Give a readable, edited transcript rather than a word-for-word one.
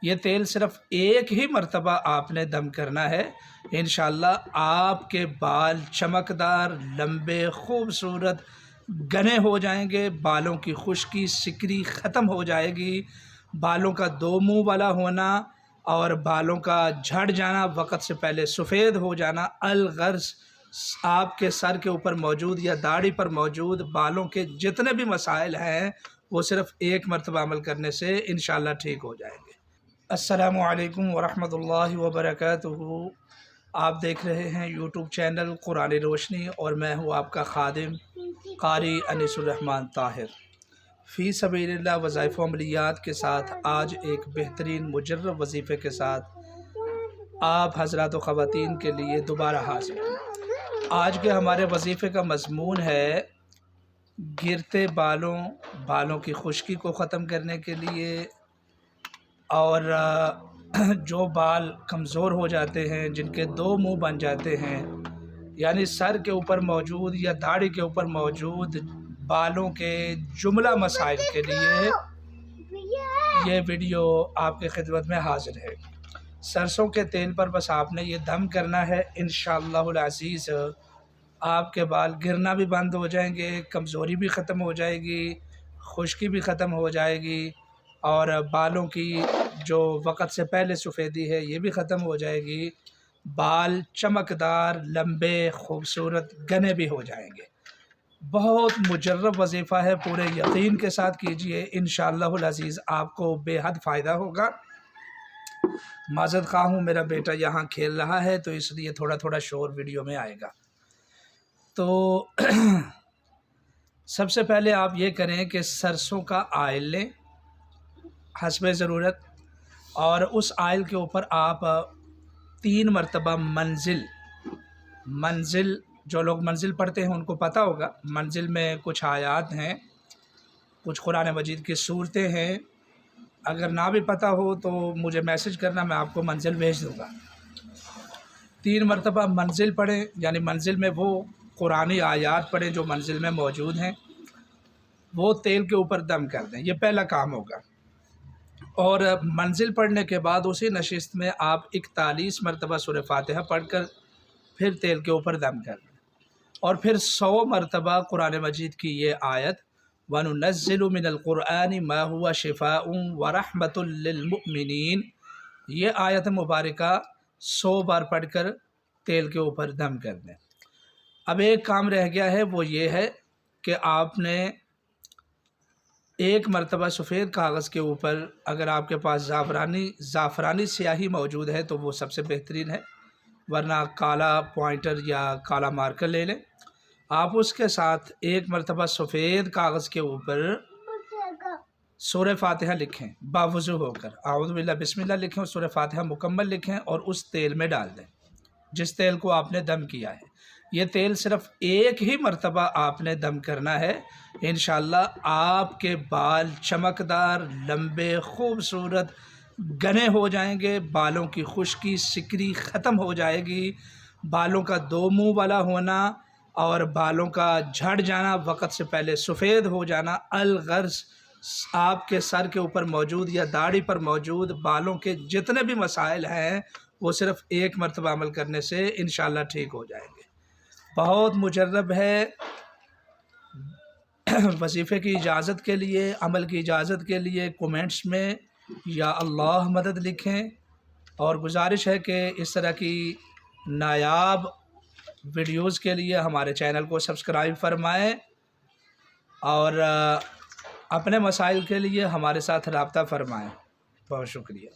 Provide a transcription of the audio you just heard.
یہ تیل صرف ایک ہی مرتبہ آپ نے دم کرنا ہے، انشاءاللہ آپ کے بال چمکدار، لمبے، خوبصورت، گھنے ہو جائیں گے، بالوں کی خشکی سکری ختم ہو جائے گی، بالوں کا دو منہ والا ہونا اور بالوں کا جھڑ جانا، وقت سے پہلے سفید ہو جانا، الغرض آپ کے سر کے اوپر موجود یا داڑھی پر موجود بالوں کے جتنے بھی مسائل ہیں وہ صرف ایک مرتبہ عمل کرنے سے انشاءاللہ ٹھیک ہو جائیں گے۔ السلام علیکم ورحمۃ اللہ وبرکاتہ۔ آپ دیکھ رہے ہیں یوٹیوب چینل قرآن روشنی اور میں ہوں آپ کا خادم قاری انیس الرحمن طاہر۔ فی سبیل اللہ وظائف و عملیات کے ساتھ آج ایک بہترین مجرب وظیفے کے ساتھ آپ حضرات و خواتین کے لیے دوبارہ حاضر ہیں۔ آج کے ہمارے وظیفے کا مضمون ہے گرتے بالوں کی خشکی کو ختم کرنے کے لیے، اور جو بال کمزور ہو جاتے ہیں، جن کے دو منہ بن جاتے ہیں، یعنی سر کے اوپر موجود یا داڑھی کے اوپر موجود بالوں کے جملہ مسائل کے لیے یہ ویڈیو آپ کی خدمت میں حاضر ہے۔ سرسوں کے تیل پر بس آپ نے یہ دم کرنا ہے، انشاءاللہ العزیز آپ کے بال گرنا بھی بند ہو جائیں گے، کمزوری بھی ختم ہو جائے گی، خشکی بھی ختم ہو جائے گی، اور بالوں کی جو وقت سے پہلے سفیدی ہے یہ بھی ختم ہو جائے گی، بال چمکدار، لمبے، خوبصورت، گھنے بھی ہو جائیں گے۔ بہت مجرب وظیفہ ہے، پورے یقین کے ساتھ کیجئے، انشاءاللہ العزیز آپ کو بے حد فائدہ ہوگا۔ معذرت خواہ ہوں، میرا بیٹا یہاں کھیل رہا ہے تو اس لیے تھوڑا تھوڑا شور ویڈیو میں آئے گا۔ تو سب سے پہلے آپ یہ کریں کہ سرسوں کا آئل لیں حسب ضرورت، اور اس آئل کے اوپر آپ 3 مرتبہ منزل جو لوگ منزل پڑھتے ہیں ان کو پتہ ہوگا، منزل میں کچھ آیات ہیں، کچھ قرآن مجید کی صورتیں ہیں، اگر نہ بھی پتہ ہو تو مجھے میسج کرنا، میں آپ کو منزل بھیج دوں گا۔ 3 مرتبہ منزل پڑھیں، یعنی منزل میں وہ قرآنی آیات پڑھیں جو منزل میں موجود ہیں، وہ تیل کے اوپر دم کر دیں، یہ پہلا کام ہوگا۔ اور منزل پڑھنے کے بعد اسی نشست میں آپ 41 مرتبہ سورہ فاتحہ پڑھ کر پھر تیل کے اوپر دم کر دیں، اور پھر 100 مرتبہ قرآن مجید کی یہ آیت وَنُنَزِّلُ مِنَ الْقُرْآنِ مَا هُوَ شِفَاءٌ وَرَحْمَةٌ لِّلْمُؤْمِنِينَ، یہ آیت مبارکہ 100 بار پڑھ کر تیل کے اوپر دم کر دیں۔ اب ایک کام رہ گیا ہے، وہ یہ ہے کہ آپ نے ایک مرتبہ سفید کاغذ کے اوپر، اگر آپ کے پاس زعفرانی سیاہی موجود ہے تو وہ سب سے بہترین ہے، ورنہ کالا پوائنٹر یا کالا مارکر لے لیں۔ آپ اس کے ساتھ ایک مرتبہ سفید کاغذ کے اوپر سورہ فاتحہ لکھیں، باوضو ہو کر اعوذ باللہ بسم اللہ لکھیں، اور سورہ فاتحہ مکمل لکھیں اور اس تیل میں ڈال دیں جس تیل کو آپ نے دم کیا ہے۔ یہ تیل صرف ایک ہی مرتبہ آپ نے دم کرنا ہے، انشاءاللہ آپ کے بال چمکدار، لمبے، خوبصورت، گھنے ہو جائیں گے، بالوں کی خشکی سکری ختم ہو جائے گی، بالوں کا دو منہ والا ہونا اور بالوں کا جھڑ جانا، وقت سے پہلے سفید ہو جانا، الغرض آپ کے سر کے اوپر موجود یا داڑھی پر موجود بالوں کے جتنے بھی مسائل ہیں وہ صرف ایک مرتبہ عمل کرنے سے انشاءاللہ ٹھیک ہو جائیں گے۔ بہت مجرب ہے۔ وظیفے کی اجازت کے لیے، عمل کی اجازت کے لیے کومنٹس میں یا اللہ مدد لکھیں، اور گزارش ہے کہ اس طرح کی نایاب ویڈیوز کے لیے ہمارے چینل کو سبسکرائب فرمائیں، اور اپنے مسائل کے لیے ہمارے ساتھ رابطہ فرمائیں۔ بہت شکریہ۔